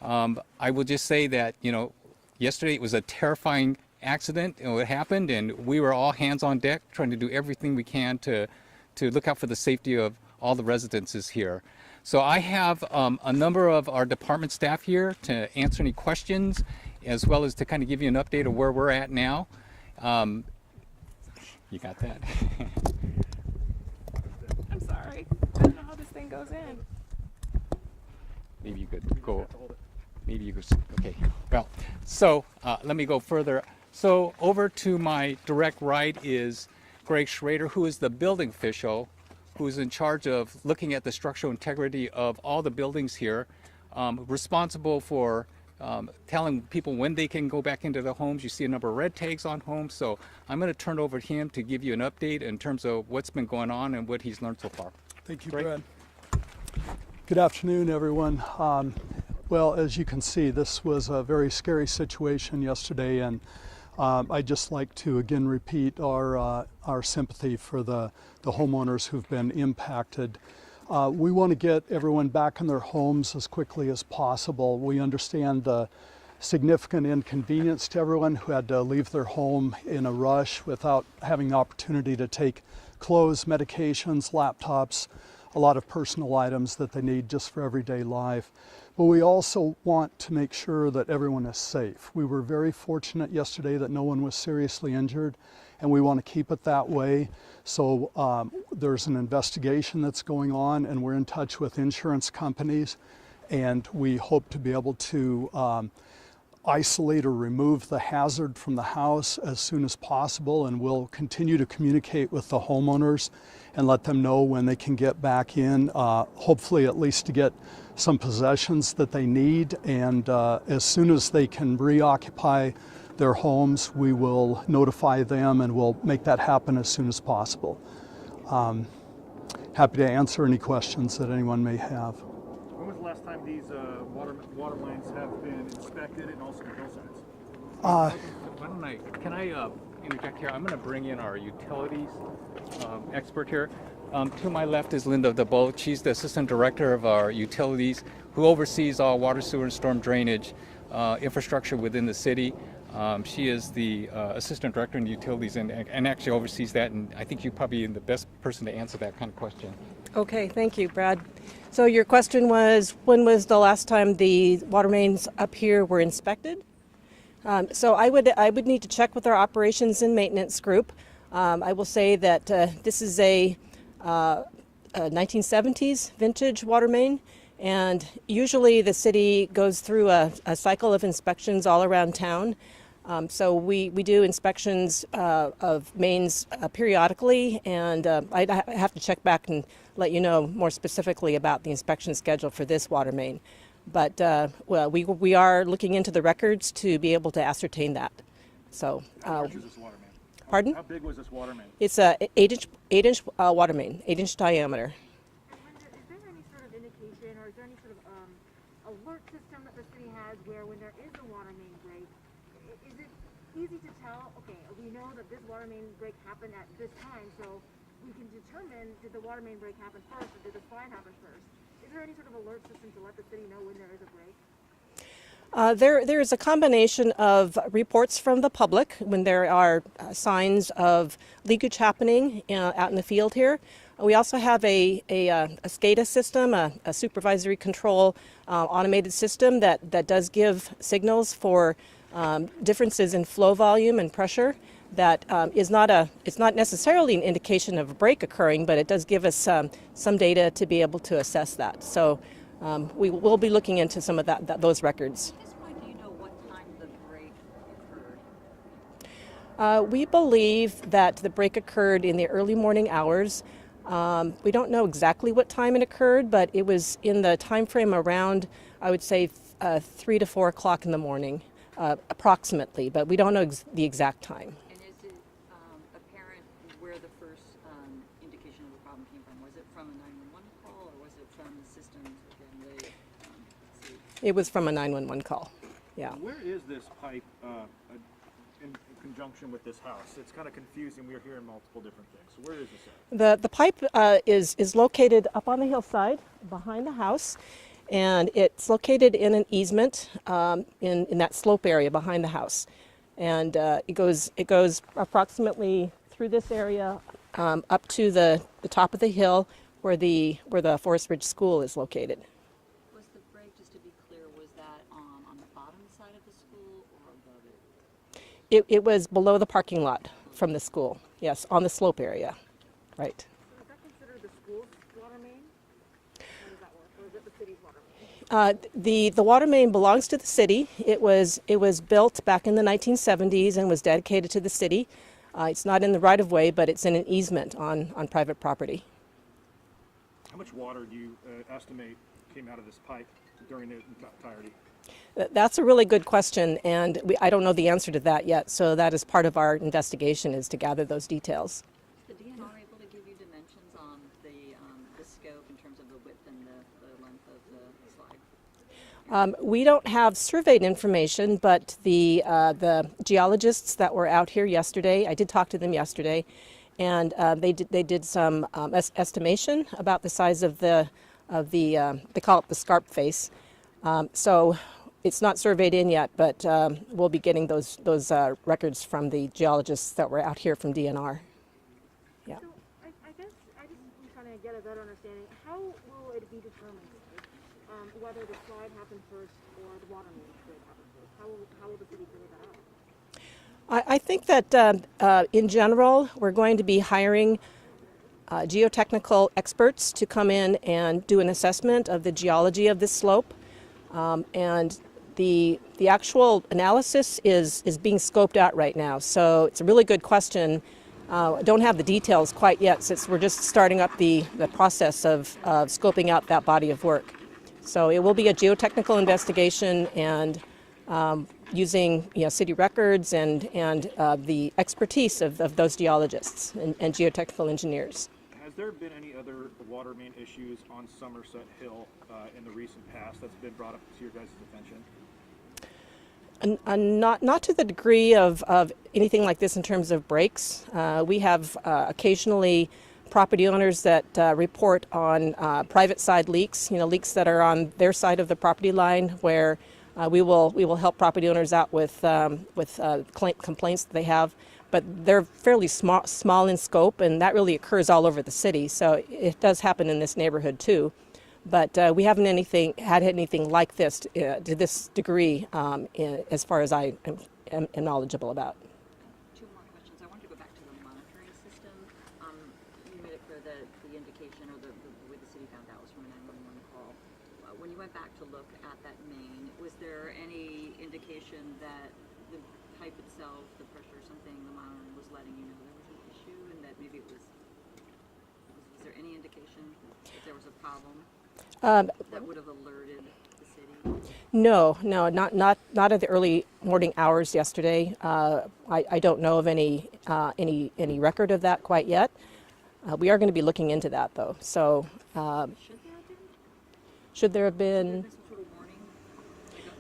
I will just say that, yesterday it was a terrifying accident. It happened, and we were all hands on deck trying to do everything we can to look out for the safety of all the residences here. So I have a number of our department staff here to answer any questions, as well as to kind of give you an update of where we're at now. You got that? I'm sorry. I don't know how this thing goes in. Maybe you could go. Maybe you could. Okay. Well, so let me go further. So over to my direct right is Greg Schrader, who is the building official, who is in charge of looking at the structural integrity of all the buildings here, responsible for telling people when they can go back into the homes. You see a number of red tags on homes, so I'm going to turn over to him to give you an update in terms of what's been going on and what he's learned so far. Thank you, Greg? Brad. Good afternoon, everyone. Well, as you can see, this was a very scary situation yesterday, and I'd just like to again repeat our sympathy for the homeowners who've been impacted. We want to get everyone back in their homes as quickly as possible. We understand the significant inconvenience to everyone who had to leave their home in a rush without having the opportunity to take clothes, medications, laptops, a lot of personal items that they need just for everyday life. But we also want to make sure that everyone is safe. We were very fortunate yesterday that no one was seriously injured, and we want to keep it that way. So there's an investigation that's going on, and we're in touch with insurance companies, and we hope to be able to isolate or remove the hazard from the house as soon as possible, and we'll continue to communicate with the homeowners and let them know when they can get back in, hopefully at least to get some possessions that they need, and as soon as they can reoccupy their homes, we will notify them, and we'll make that happen as soon as possible. Happy to answer any questions that anyone may have. When was the last time these water lines have been inspected, and also the hillsides? Can I interject here? I'm going to bring in our utilities expert here. To my left is Linda DeBolt. She's the assistant director of our utilities, who oversees all water, sewer, and storm drainage infrastructure within the city. She is the assistant director in utilities and actually oversees that, and I think you're probably the best person to answer that kind of question. Okay, thank you, Brad. So your question was, when was the last time the water mains up here were inspected? So I would need to check with our operations and maintenance group. I will say that this is a 1970s vintage water main, and usually the city goes through a cycle of inspections all around town. So we do inspections of mains periodically, and I'd have to check back and let you know more specifically about the inspection schedule for this water main. But well, we are looking into the records to be able to ascertain that. So. How large is this water main? Pardon? How big was this water main? It's a 8-inch water main, 8-inch diameter. Is there any sort of indication, or is there any sort of alert system that the city has where when there is a water main break, is it easy to tell, okay, we know that this water main break happened at this time, so we can determine, did the water main break happen first or did the slide happen first? Is there any sort of alert system to let the city know when there is a break? There is a combination of reports from the public when there are signs of leakage happening out in the field here. We also have a SCADA system, a supervisory control automated system that does give signals for differences in flow volume and pressure. That it's not necessarily an indication of a break occurring, but it does give us some data to be able to assess that. So we will be looking into some of those records. At this point, do you know what time the break occurred? We believe that the break occurred in the early morning hours. We don't know exactly what time it occurred, but it was in the time frame around, I would say, 3 to 4 o'clock in the morning, approximately, but we don't know the exact time. And is it apparent where the first indication of the problem came from? Was it from a 911 call, or was it from the systems within the city? It was from a 911 call, yeah. Where is this pipe in conjunction with this house? It's kind of confusing. We're hearing multiple different things. So where is this at? The pipe is located up on the hillside behind the house, And it's located in an easement in that slope area behind the house. And it goes approximately through this area up to the top of the hill where the Forest Ridge School is located. Was the break, just to be clear, was that on the bottom side of the school or above it? It was below the parking lot from the school, yes, on the slope area, right. So is that considered the school's water main? How does that work? Or is it the city's water main? The water main belongs to the city. It was built back in the 1970s and was dedicated to the city. It's not in the right of way, but it's in an easement on private property. How much water do you estimate came out of this pipe during the entirety? That's a really good question, and I don't know the answer to that yet. So that is part of our investigation, is to gather those details. Is the DNR able to give you dimensions on the scope in terms of the width and the length of the slide? We don't have surveyed information, but the geologists that were out here yesterday, I did talk to them yesterday, and they did some estimation about the size of the they call it the scarp face. So it's not surveyed in yet, but we'll be getting those records from the geologists that were out here from DNR. Yeah. So I guess I just am trying to get a better understanding. How will it be determined whether the slide happened first or the water main break happened first? How will the city figure that out? I think that in general, we're going to be hiring geotechnical experts to come in and do an assessment of the geology of this slope. And the actual analysis is being scoped out right now. So it's a really good question. I don't have the details quite yet, since we're just starting up the process of scoping out that body of work. So it will be a geotechnical investigation, and using city records and the expertise of those geologists and geotechnical engineers. Has there been any other water main issues on Somerset Hill in the recent past that's been brought up to your guys' attention? Not to the degree of anything like this in terms of breaks. We have occasionally property owners that report on private side leaks, leaks that are on their side of the property line, where we will help property owners out with complaints that they have. But they're fairly small in scope, and that really occurs all over the city. So it does happen in this neighborhood too. But we haven't had anything like this to this degree, as far as I am knowledgeable about. Two more questions. I wanted to go back to the monitoring system. You made it clear that the indication or the way the city found out was from a 911 call. When you went back to look at that main, was there any indication that the pipe itself, the pressure or something, the monitoring was letting you know there was an issue, and that maybe was there any indication that there was a problem that would have alerted the city? No, not at the early morning hours yesterday. I don't know of any record of that quite yet. We are going to be looking into that, though. So should there have been? Some sort of warning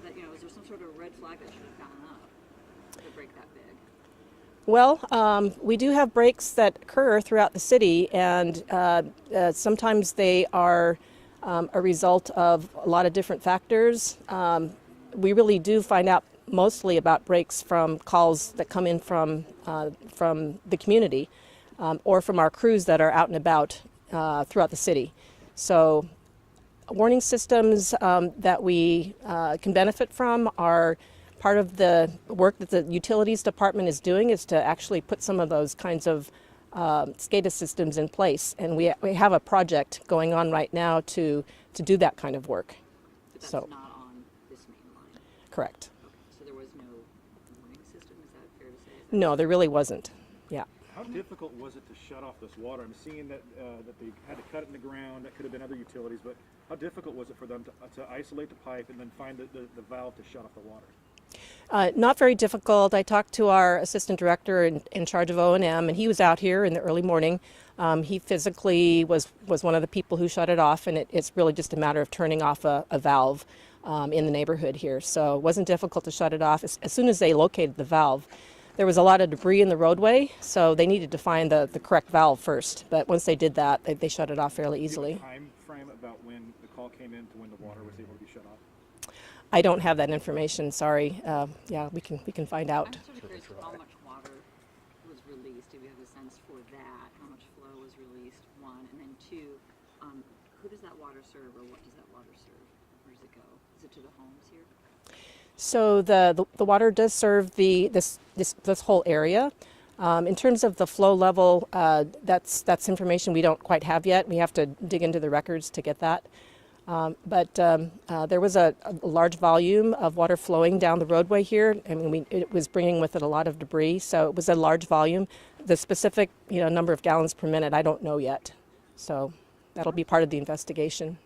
that, is there some sort of red flag that should have gone up to break that big? Well, we do have breaks that occur throughout the city, and sometimes they are a result of a lot of different factors. We really do find out mostly about breaks from calls that come in from the community or from our crews that are out and about throughout the city. So warning systems that we can benefit from are part of the work that the utilities department is doing, is to actually put some of those kinds of SCADA systems in place, and we have a project going on right now to do that kind of work. But that's So not on this main line? correct. Okay, so there was no warning system, is that fair to say? No, there really wasn't. Yeah. How difficult was it to shut off this water? I'm seeing that that they had to cut it in the ground. That could have been other utilities, but how difficult was it for them to isolate the pipe and then find the valve to shut off the water? Not very difficult. I talked to our assistant director in charge of O&M, and he was out here in the early morning. He physically was one of the people who shut it off, and it's really just a matter of turning off a valve in the neighborhood here. So it wasn't difficult to shut it off. As soon as they located the valve, there was a lot of debris in the roadway, so they needed to find the correct valve first. But once they did that, they shut it off fairly easily. Do you have a time frame about when the call came in to when the water was able I don't have that information. Sorry. Yeah, we can find I'm out. sort of curious how much water was released. Do we have a sense for that? How much flow was released? One, and then two, who does that water serve, or what does that water serve? Where does it go? Is it to the homes here? So the water does serve this whole area. In terms of the flow level, that's information we don't quite have yet. We have to dig into the records to get that. But there was a large volume of water flowing down the roadway here. I mean, it was bringing with it a lot of debris, so it was a large volume. The specific number of gallons per minute, I don't know yet. So that'll be part of the investigation.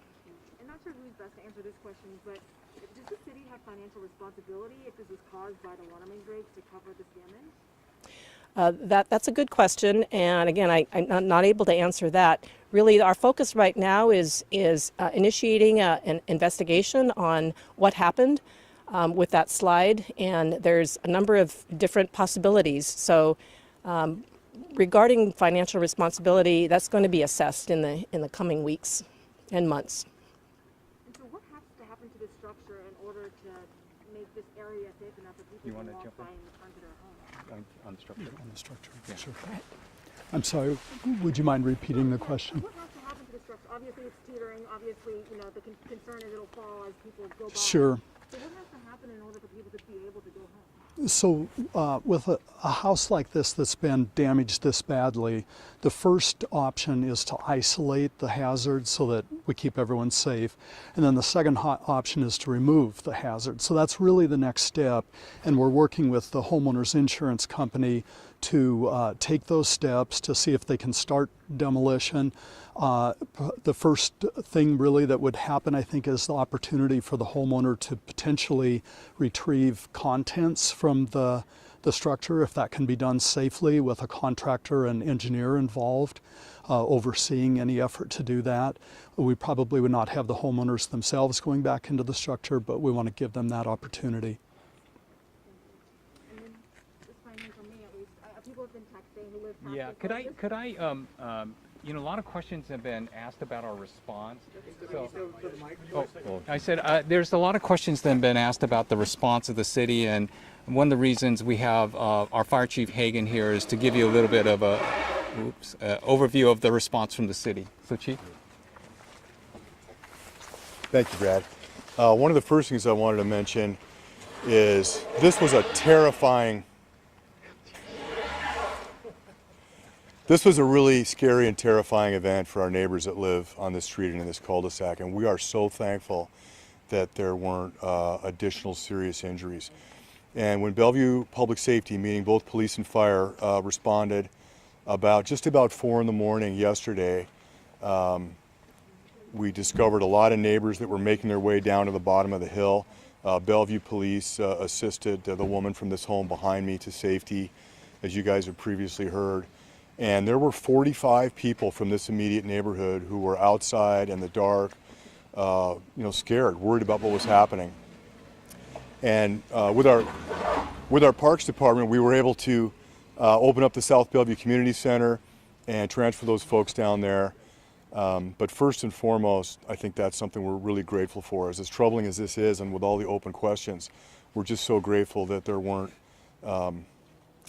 I'm not sure who's best to answer this question, but does the city have financial responsibility if this was caused by the water main break to cover this damage? That's a good question, and again, I'm not able to answer that. Really, our focus right now is initiating an investigation on what happened with that slide, and there's a number of different possibilities. So, regarding financial responsibility, that's going to be assessed in the coming weeks and months. And so what has to happen to this structure in order to make this area safe enough for people You to wanna walk jump by in? and return to their homes? On the structure. On the structure, sure. I'm sorry, would you mind repeating the question? What has to happen to the structure? Obviously it's teetering, obviously, the concern is it'll fall as people go by. Sure. So what has to happen in order for people to be able to go home? So with a house like this that's been damaged this badly, the first option is to isolate the hazard so that we keep everyone safe. And then the second option is to remove the hazard. So that's really the next step. And we're working with the homeowner's insurance company to take those steps to see if they can start demolition. The first thing really that would happen, I think, is the opportunity for the homeowner to potentially retrieve contents from the structure, if that can be done safely with a contractor and engineer involved, overseeing any effort to do that. We probably would not have the homeowners themselves going back into the structure, but we want to give them that opportunity. And then, just finally for me at least, people have been texting who live past Yeah, this could I a lot of questions have been asked about our response. So, I said there's a lot of questions that have been asked about the response of the city, and one of the reasons we have our Fire Chief Hagan here is to give you a little bit of a overview of the response from the city. So, Chief. Thank you, Brad. One of the first things I wanted to mention is this was a terrifying. This was a really scary and terrifying event for our neighbors that live on this street and in this cul-de-sac, and we are so thankful that there weren't additional serious injuries. And when Bellevue Public Safety, meaning both police and fire, responded just about 4 in the morning yesterday, we discovered a lot of neighbors that were making their way down to the bottom of the hill. Bellevue Police assisted the woman from this home behind me to safety, as you guys have previously heard. And there were 45 people from this immediate neighborhood who were outside in the dark, scared, worried about what was happening. And with our Parks Department, we were able to open up the South Bellevue Community Center and transfer those folks down there. But first and foremost, I think that's something we're really grateful for. As troubling as this is, and with all the open questions, we're just so grateful that there weren't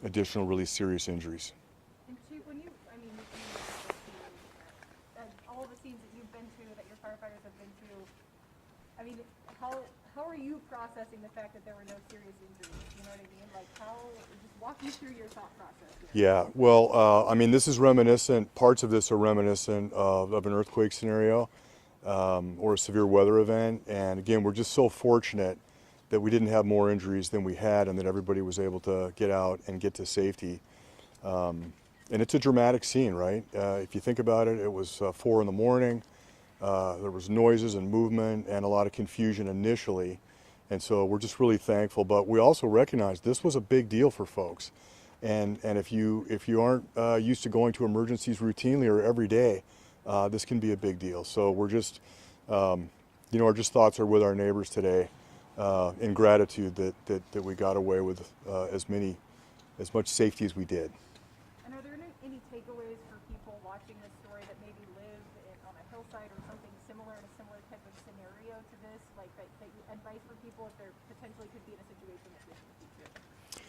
additional really serious injuries. And Chief, when all the scenes that you've been to, that your firefighters have been to, I mean, how are you processing the fact that there were no serious injuries? You know what I mean? Like, just walk me through your thought process here. Yeah, well, this is reminiscent, parts of this are reminiscent of an earthquake scenario or a severe weather event. And again, we're just so fortunate that we didn't have more injuries than we had and that everybody was able to get out and get to safety. And it's a dramatic scene, right? If you think about it, it was 4 in the morning. There was noises and movement and a lot of confusion initially. And so we're just really thankful, but we also recognize this was a big deal for folks. And if you aren't used to going to emergencies routinely or every day, this can be a big deal. So we're just, our thoughts are with our neighbors today, in gratitude that we got away with as much safety as we did. And are there any takeaways for people watching this story that maybe live on a hillside or something similar in a similar type of scenario? scenario to this, like that you advise for people if they're potentially could be in a situation like this in the future?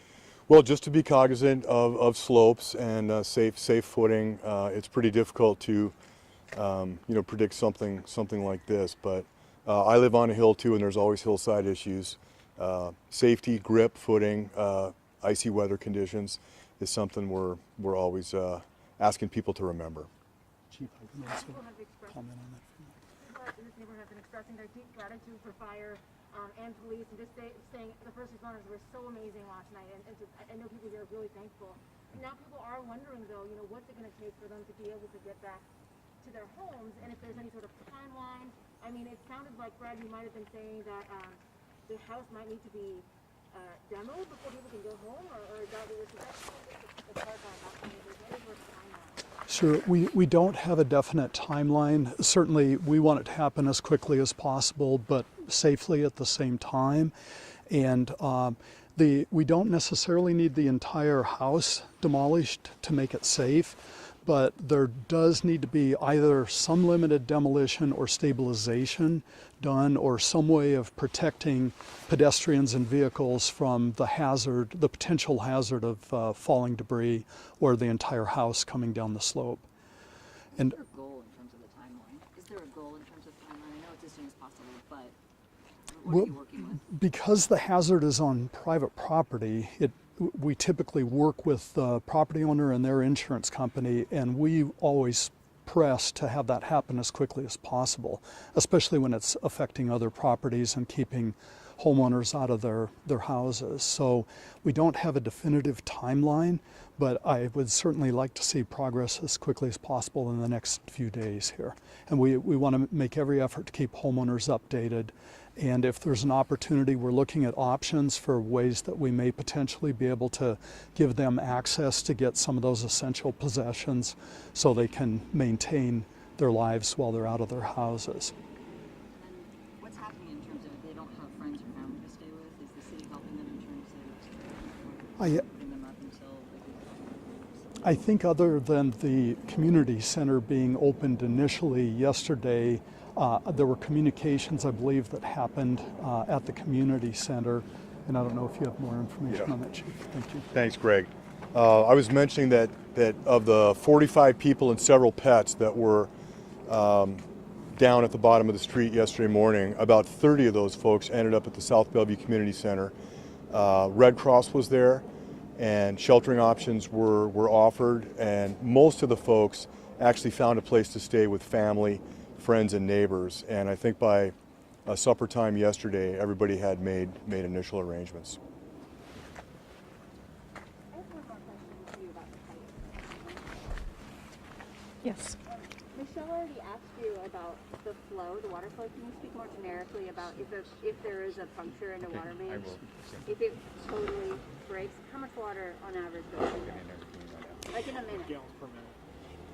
Well, just to be cognizant of slopes and safe footing. It's pretty difficult to predict something like this, but I live on a hill too, and there's always hillside issues. Safety, grip, footing, icy weather conditions is something we're always asking people to remember. Chief, I can also People have expressed, comment on that. people in this neighborhood have been expressing their deep gratitude for fire and police, and just saying the first responders were so amazing last night, and I know people here are really thankful. And now people are wondering, though, what's it going to take for them to be able to get back to their homes, and if there's any sort of timeline. I mean, it sounded like, Brad, you might have been saying that the house might need to be demoed before people can go home, or is that what you're saying? It's hard to understand. There's any sort of timeline. Sure, we don't have a definite timeline. Certainly, we want it to happen as quickly as possible, but safely at the same time. And we don't necessarily need the entire house demolished to make it safe, but there does need to be either some limited demolition or stabilization done, or some way of protecting pedestrians and vehicles from the potential hazard of falling debris or the entire house coming down the slope. And Is there a goal in terms of the timeline? Is there a goal in terms of timeline? I know it's as soon as possible, but what are you working with? because the hazard is on private property, we typically work with the property owner and their insurance company, and we always press to have that happen as quickly as possible, especially when it's affecting other properties and keeping homeowners out of their houses. So we don't have a definitive timeline, but I would certainly like to see progress as quickly as possible in the next few days here. And we want to make every effort to keep homeowners updated. And if there's an opportunity, we're looking at options for ways that we may potentially be able to give them access to get some of those essential possessions so they can maintain their lives while they're out of their houses. And what's happening in terms of if they don't have friends or family to stay with? Is the city helping them in terms of putting them up until they I think other than the community center being opened initially yesterday, there were communications, I believe, that happened at the community center. And I don't know if you have more information on that, Chief. Thank you. Thanks, Greg. I was mentioning that of the 45 people and several pets that were down at the bottom of the street yesterday morning, about 30 of those folks ended up at the South Bellevue Community Center. Red Cross was there, and sheltering options were offered, and most of the folks actually found a place to stay with family, friends, and neighbors. And I think by supper time yesterday, everybody had made initial arrangements. I have one more question for you about the pipe. Yes. Michelle already asked you about the flow, the water flow. Can you speak more generically about if there is a puncture in a water main? If it totally breaks, how much water on average goes through that? Like in a minute. Gallons per minute.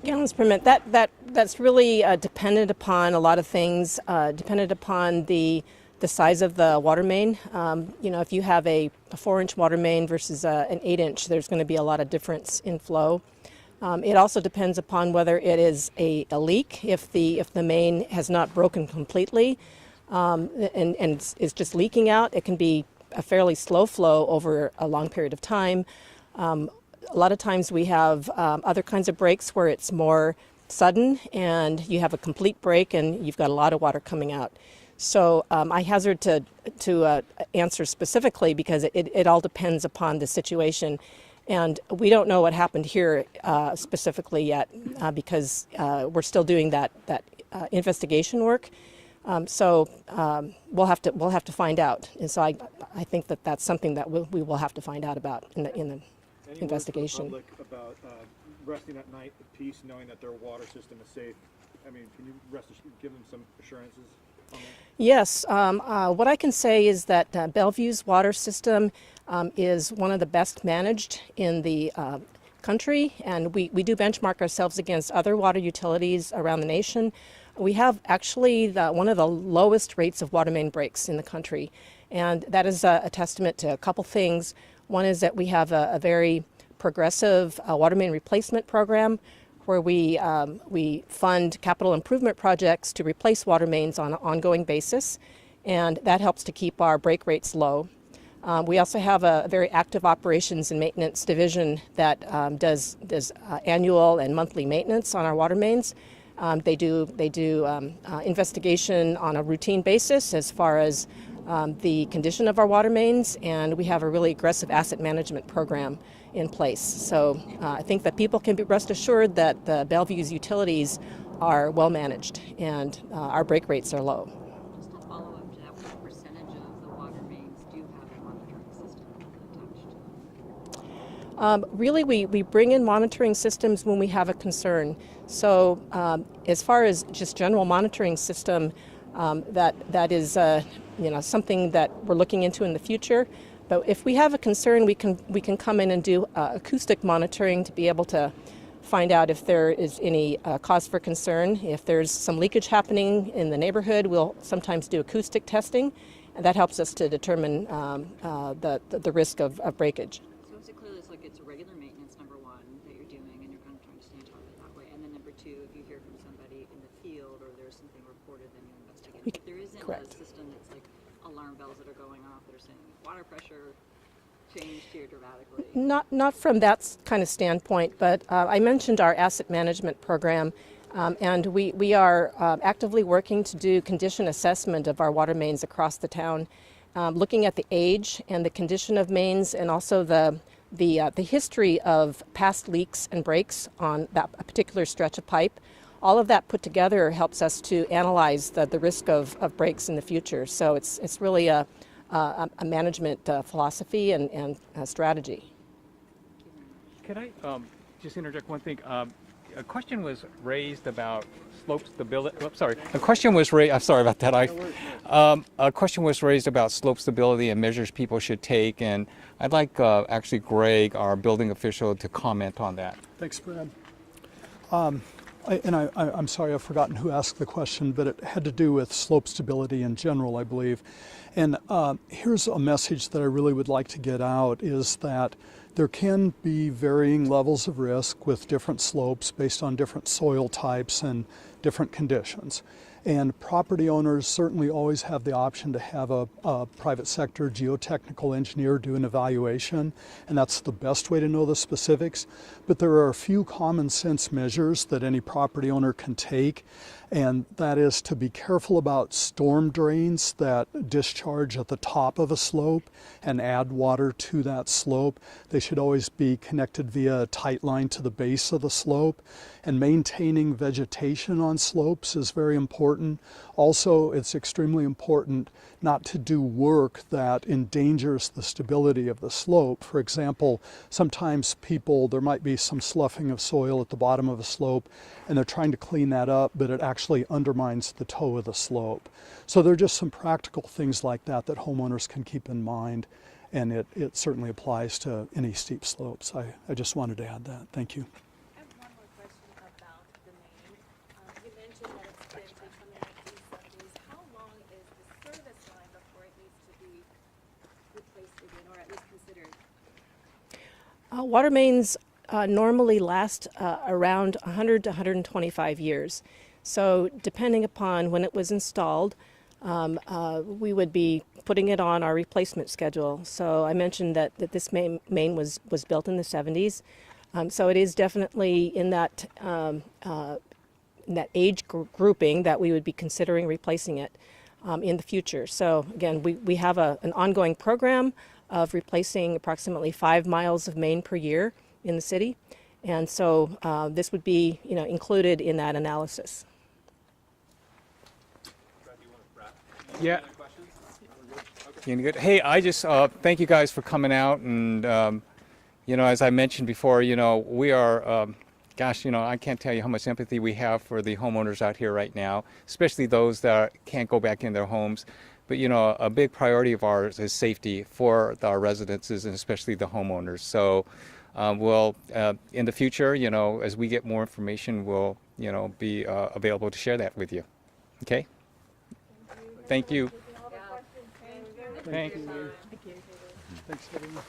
Gallons per minute. That's really dependent upon a lot of things. Dependent upon the size of the water main. If you have a 4-inch water main versus an 8-inch, there's going to be a lot of difference in flow. It also depends upon whether it is a leak. If the main has not broken completely and is just leaking out, it can be a fairly slow flow over a long period of time. A lot of times we have other kinds of breaks where it's more sudden and you have a complete break and you've got a lot of water coming out. So I hazard to answer specifically because it all depends upon the situation. And we don't know what happened here specifically yet because we're still doing that investigation work. So we'll have to find out. And so I think that's something that we will have to find out about in the investigation. Any word for the public about resting at night at peace, knowing that their water system is safe? I mean, can you give them some assurances on that? Yes. What I can say is that Bellevue's water system is one of the best managed in the country, and we do benchmark ourselves against other water utilities around the nation. We have actually one of the lowest rates of water main breaks in the country, and that is a testament to a couple things. One is that we have a very progressive water main replacement program where we fund capital improvement projects to replace water mains on an ongoing basis, and that helps to keep our break rates low. We also have a very active operations and maintenance division that does annual and monthly maintenance on our water mains. They do investigation on a routine basis as far as the condition of our water mains, and we have a really aggressive asset management program in place. So I think that people can be rest assured that the Bellevue's utilities are well managed and our break rates are low. Just a follow-up to that, what percentage of the water mains do have a monitoring system attached to them? Really, we bring in monitoring systems when we have a concern. So as far as just general monitoring system, that is something that we're looking into in the future. But if we have a concern, we can come in and do acoustic monitoring to be able to find out if there is any cause for concern. If there's some leakage happening in the neighborhood, we'll sometimes do acoustic testing, and that helps us to determine the risk of breakage. So is it clear it's a regular maintenance, number one, that you're doing, and you're kind of trying to stay on top of it that way, and then number two, if you hear from somebody in the field or there's something reported, then you investigate. If there isn't Correct. a system that's like alarm bells that are going off that are saying water pressure changed here dramatically. Not from that kind of standpoint, but I mentioned our asset management program, and we are actively working to do condition assessment of our water mains across the town, looking at the age and the condition of mains, and also the history of past leaks and breaks on that particular stretch of pipe. All of that put together helps us to analyze the risk of breaks in the future. So it's really a management philosophy and strategy. Could I just interject one thing? A question was raised about slope stability. Oops, sorry. A question was raised. I'm sorry about that. A question was raised about slope stability and measures people should take, and I'd like actually Greg, our building official, to comment on that. Thanks, Brad. I'm sorry, I've forgotten who asked the question, but it had to do with slope stability in general, I believe. And here's a message that I really would like to get out, is that there can be varying levels of risk with different slopes based on different soil types and different conditions. And property owners certainly always have the option to have a private sector geotechnical engineer do an evaluation, and that's the best way to know the specifics. But there are a few common sense measures that any property owner can take, and that is to be careful about storm drains that discharge at the top of a slope and add water to that slope. They should always be connected via a tight line to the base of the slope, and maintaining vegetation on slopes is very important. Also, it's extremely important not to do work that endangers the stability of the slope. For example, sometimes there might be some sloughing of soil at the bottom of a slope, and they're trying to clean that up, but it actually undermines the toe of the slope. So there are just some practical things like that that homeowners can keep in mind, and it certainly applies to any steep slopes. I just wanted to add that. Thank you. I have one more question about the main. You mentioned that it's been becoming like these 70s. How long is the service line before it needs to be replaced again, or at least considered? Water mains normally last around 100 to 125 years. So depending upon when it was installed, we would be putting it on our replacement schedule. So I mentioned that this main was built in the 70s. So it is definitely in that age grouping that we would be considering replacing it in the future. So again, we have an ongoing program of replacing approximately 5 miles of main per year in the city, and so this would be included in that analysis. Yeah. Any good? Hey, I just thank you guys for coming out, and as I mentioned before, we are, I can't tell you how much empathy we have for the homeowners out here right now, especially those that can't go back in their homes. But a big priority of ours is safety for our residences and especially the homeowners. So we'll in the future, as we get more information, we'll be available to share that with you. Okay. Thank you. Thank you. Thanks, everyone.